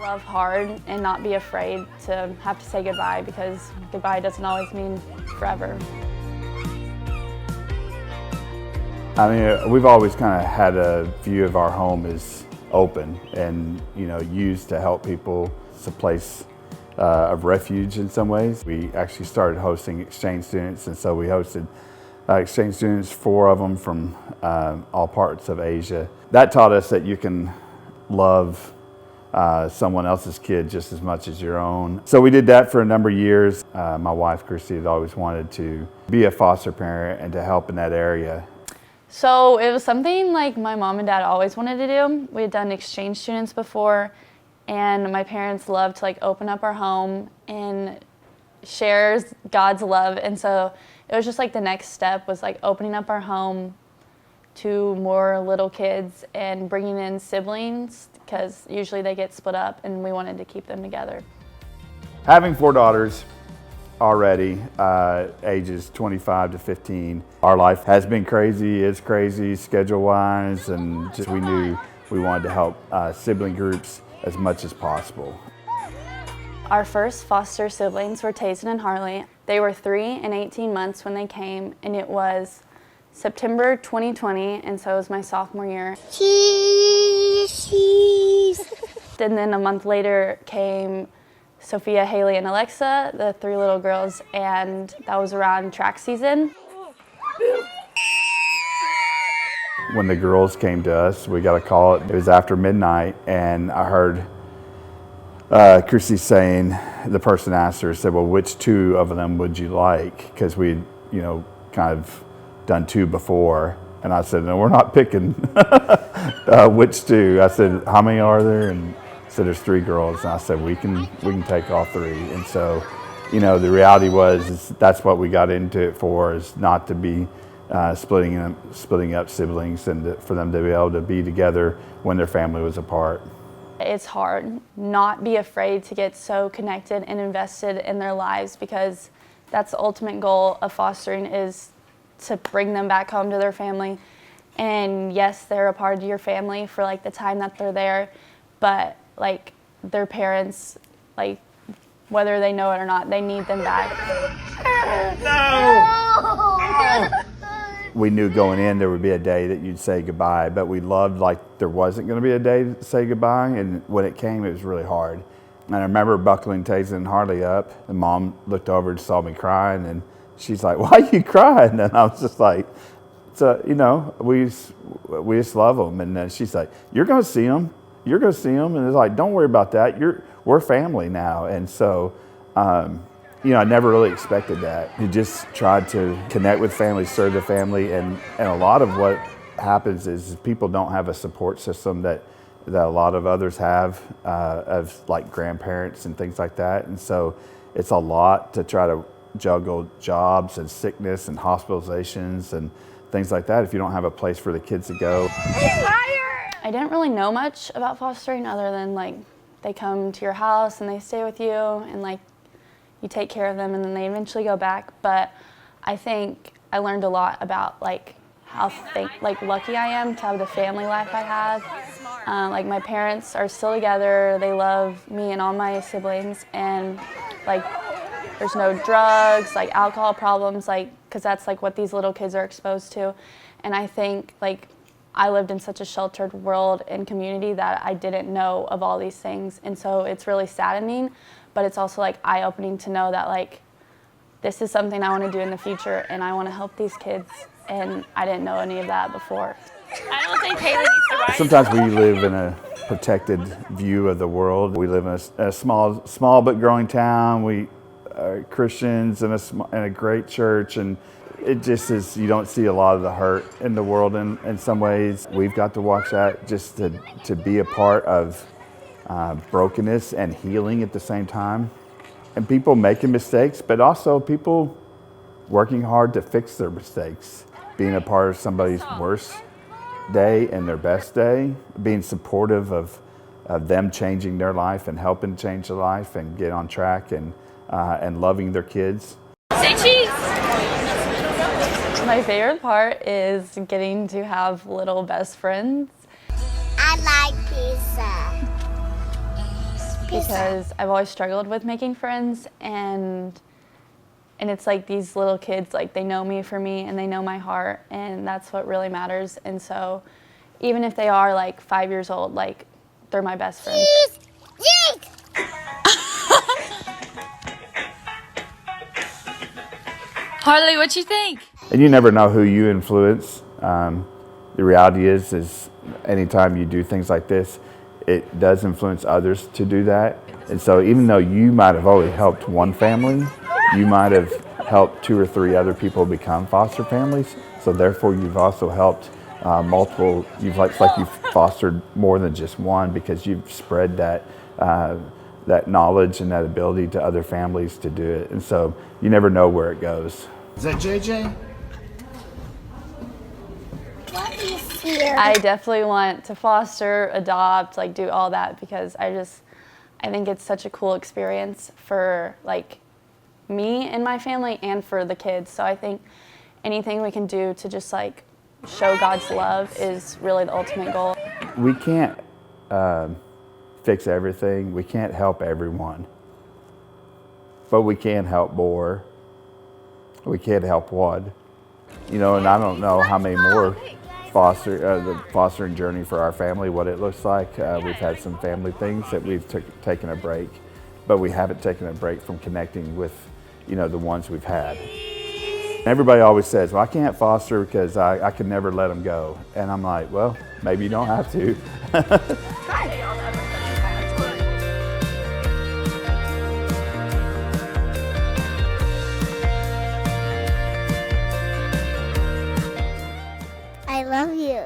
Love hard and not be afraid to have to say goodbye, because goodbye doesn't always mean forever. I mean, we've always kind of had a view of our home as open and, used to help people. It's a place of refuge in some ways. We actually started hosting exchange students, and so we hosted exchange students, 4 of them from all parts of Asia. That taught us that you can love someone else's kid just as much as your own. So we did that for a number of years. My wife, Christy, had always wanted to be a foster parent and to help in that area. So it was something like my mom and dad always wanted to do. We had done exchange students before, and my parents loved to open up our home and share God's love. And so it was just the next step was opening up our home to more little kids and bringing in siblings, because usually they get split up and we wanted to keep them together. Having 4 daughters already, ages 25 to 15, our life has been crazy. It's crazy schedule-wise, and just we knew we wanted to help sibling groups as much as possible. Our first foster siblings were Tayson and Harley. They were 3 and 18 months when they came, and it was September 2020, and so it was my sophomore year. Cheese. And then a month later came Sophia, Haley, and Alexa, the 3 little girls, and that was around track season. When the girls came to us, we got a call. It was after midnight, and I heard Christy saying, the person asked her, said, well, which 2 of them would you like? Because we'd, kind of done 2 before. And I said, no, we're not picking which 2. I said, how many are there? And said, there's 3 girls. And I said, we can take all 3. And so, the reality was that's what we got into it for, is not to be splitting up siblings, and for them to be able to be together when their family was apart. It's hard not be afraid to get so connected and invested in their lives, because that's the ultimate goal of fostering, is to bring them back home to their family. And yes, they're a part of your family for the time that they're there, but their parents, whether they know it or not, they need them back. No! We knew going in there would be a day that you'd say goodbye, but we loved there wasn't going to be a day to say goodbye, and when it came, it was really hard. And I remember buckling Tayson and Harley up, and Mom looked over and saw me crying, and she's like, why are you crying? And I was just like, so, we just love them. And then she's like, you're going to see them. You're going to see them. And it's like, don't worry about that. We're family now. And so, I never really expected that. You just tried to connect with family, serve the family. And a lot of what happens is people don't have a support system that a lot of others have, of grandparents and things like that. And so it's a lot to try to juggle jobs and sickness and hospitalizations and things like that if you don't have a place for the kids to go. I didn't really know much about fostering, other than they come to your house and they stay with you, and you take care of them, and then they eventually go back. But I think I learned a lot about how lucky I am to have the family life I have. My parents are still together. They love me and all my siblings, and there's no drugs, alcohol problems, because that's what these little kids are exposed to. And I think I lived in such a sheltered world and community that I didn't know of all these things. And so it's really saddening, but it's also eye-opening to know that this is something I want to do in the future, and I want to help these kids, and I didn't know any of that before. I don't think Haley needs to ride. Sometimes we live in a protected view of the world. We live in a small but growing town. We are Christians in a great church, and it just is, you don't see a lot of the hurt in the world in some ways. We've got to watch that, just to be a part of brokenness and healing at the same time. And people making mistakes, but also people working hard to fix their mistakes. Being a part of somebody's worst day and their best day, being supportive of them changing their life and helping change their life and get on track, and loving their kids. Say cheese! My favorite part is getting to have little best friends. I like pizza. because I've always struggled with making friends, and it's like these little kids, like they know me for me and they know my heart, and that's what really matters. And so even if they are like 5 years old, like they're my best friends. Harley, what you think? And you never know who you influence. The reality is anytime you do things like this, it does influence others to do that. And so even though you might have only helped one family, you might have helped 2 or 3 other people become foster families. So therefore you've also helped multiple, it's like you've fostered more than just one, because you've spread that knowledge and that ability to other families to do it. And so you never know where it goes. Is that JJ? What is here? I definitely want to foster, adopt, like do all that, because I think it's such a cool experience for like me and my family and for the kids. So I think anything we can do to just like show God's love is really the ultimate goal. We can't fix everything. We can't help everyone. But we can help more. We can't help one. You know, and I don't know how many more the fostering journey for our family, what it looks like. We've had some family things that we've taken a break, but we haven't taken a break from connecting with, you know, the ones we've had. Everybody always says, well, I can't foster because I could never let them go. And I'm like, well, maybe you don't have to. I love you.